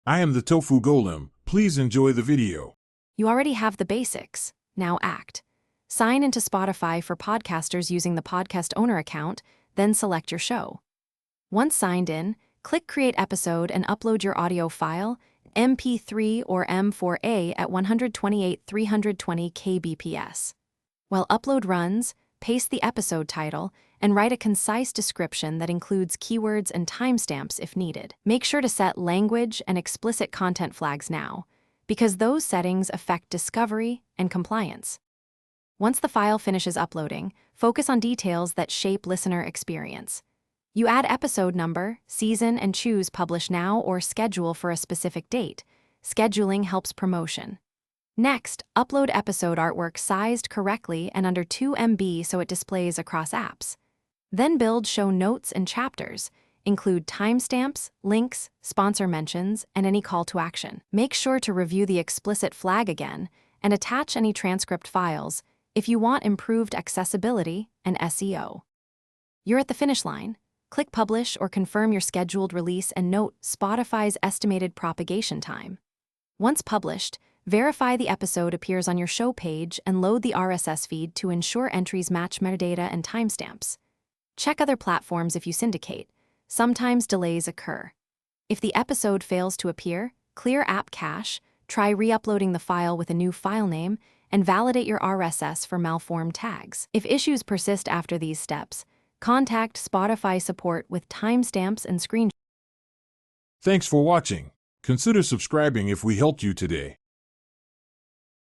I am the Tofu Golem. Please enjoy the video. You already have the basics. Now act. Sign into Spotify for podcasters using the podcast owner account, then select your show. Once signed in, click Create Episode and upload your audio file, MP3 or M4A at 128/320 kbps. While upload runs, paste the episode title and write a concise description that includes keywords and timestamps if needed. Make sure to set language and explicit content flags now, because those settings affect discovery and compliance. Once the file finishes uploading, focus on details that shape listener experience. You add episode number, season, and choose Publish Now or Schedule for a specific date. Scheduling helps promotion. Next, upload episode artwork sized correctly and under 2 MB so it displays across apps. Then build show notes and chapters. Include timestamps, links, sponsor mentions, and any call to action. Make sure to review the explicit flag again and attach any transcript files if you want improved accessibility and SEO. You're at the finish line. Click Publish or confirm your scheduled release and note Spotify's estimated propagation time. Once published, verify the episode appears on your show page and load the RSS feed to ensure entries match metadata and timestamps. Check other platforms if you syndicate. Sometimes delays occur. If the episode fails to appear, clear app cache, try re-uploading the file with a new file name, and validate your RSS for malformed tags. If issues persist after these steps, contact Spotify support with timestamps and screenshots. Thanks for watching. Consider subscribing if we helped you today.